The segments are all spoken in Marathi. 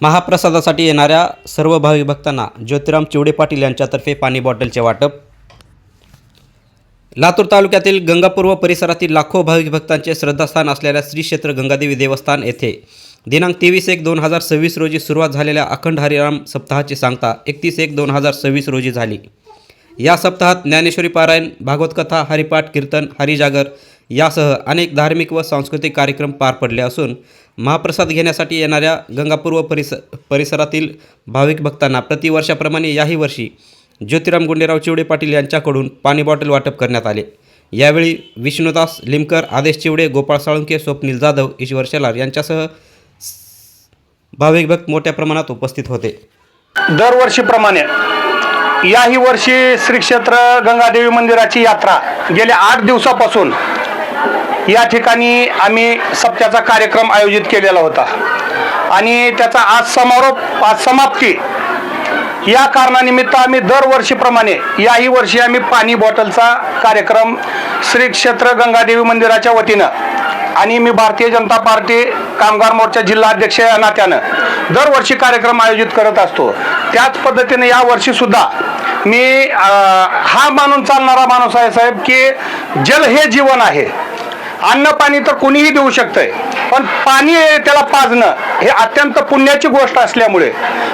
महाप्रसादासाठी येणाऱ्या सर्व भाविक भक्तांना ज्योतिराम चिवडे पाटील यांच्यातर्फे पाणी बॉटलचे वाटप। लातूर तालुक्यातील गंगापूर व परिसरातील लाखो भाविक भक्तांचे श्रद्धास्थान असलेल्या श्री क्षेत्र गंगादेवी देवस्थान येथे दिनांक 23/1/2026 रोजी सुरुवात झालेल्या अखंड हरिनाम सप्ताहाची सांगता 31/1/2026 रोजी झाली। या सप्ताहात ज्ञानेश्वरी पारायण, भागवत कथा, हरिपाठ, कीर्तन, हरिजागर यासह अनेक धार्मिक व सांस्कृतिक कार्यक्रम पार पडले असून महाप्रसाद घेण्यासाठी येणाऱ्या गंगापूर व परिसरातील भाविक भक्तांना प्रतिवर्षाप्रमाणे याही वर्षी ज्योतिराम गुंडेराव चिवडे पाटील यांच्याकडून पाणी बॉटल वाटप करण्यात आले। यावेळी विष्णुदास लिमकर, आदेश चिवडे, गोपाळ साळुंखे, स्वप्नील जाधव, ईश्वर शेलार यांच्यासह भाविक भक्त मोठ्या प्रमाणात उपस्थित होते। दरवर्षीप्रमाणे याही वर्षी श्री क्षेत्र गंगादेवी मंदिराची यात्रा गेल्या 8 दिवसापासून या ठिकाणी आम्ही सप्त्याचा कार्यक्रम आयोजित केलेला होता आणि त्याचा आज समारोप, आज समाप्ती या कारणानिमित्त आम्ही दरवर्षीप्रमाणे याही वर्षी आम्ही पाणी बॉटलचा कार्यक्रम श्री क्षेत्र गंगादेवी मंदिराच्या वतीनं आणि मी भारतीय जनता पार्टी कामगार मोर्चा जिल्हा अध्यक्ष या नात्यानं दरवर्षी कार्यक्रम आयोजित करत असतो। त्याच पद्धतीने या वर्षी सुद्धा मी हा मानून चालणारा माणूस आहे साहेब की जल हे जीवन आहे। अन्न पाणी तर कुणीही देऊ शकतंय, पण पाणी त्याला पाजणं हे अत्यंत पुण्याची गोष्ट असल्यामुळे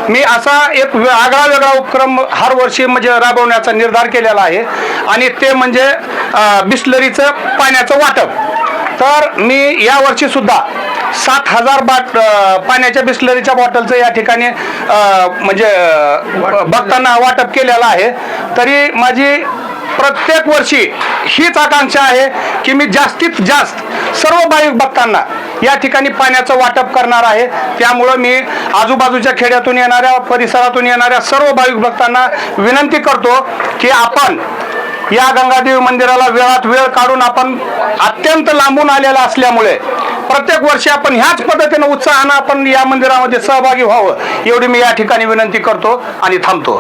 मी असा एक आगळा वेगळा उपक्रम हर वर्षी म्हणजे राबवण्याचा निर्धार केलेला आहे आणि ते म्हणजे बिस्लरीचं पाण्याचं वाटप। तर मी या वर्षी सुद्धा 7,000 पाण्याच्या बिस्लरीच्या बॉटलचं या ठिकाणी म्हणजे भक्तांना वाटप केलेलं आहे। तरी माझी प्रत्येक वर्षी हीच आकांक्षा आहे की मी जास्तीत जास्त सर्व भाविक भक्तांना या ठिकाणी पाण्याचं वाटप करणार आहे। त्यामुळं मी आजूबाजूच्या खेड्यातून येणाऱ्या, परिसरातून येणाऱ्या सर्व भाविक भक्तांना विनंती करतो की आपण या गंगादेवी मंदिराला वेळात वेळ काढून आपण अत्यंत लांबून आलेला असल्यामुळे प्रत्येक वर्षी आपण ह्याच पद्धतीने उत्साहानं आपण या मंदिरामध्ये सहभागी व्हावं एवढी मी या ठिकाणी विनंती करतो आणि थांबतो।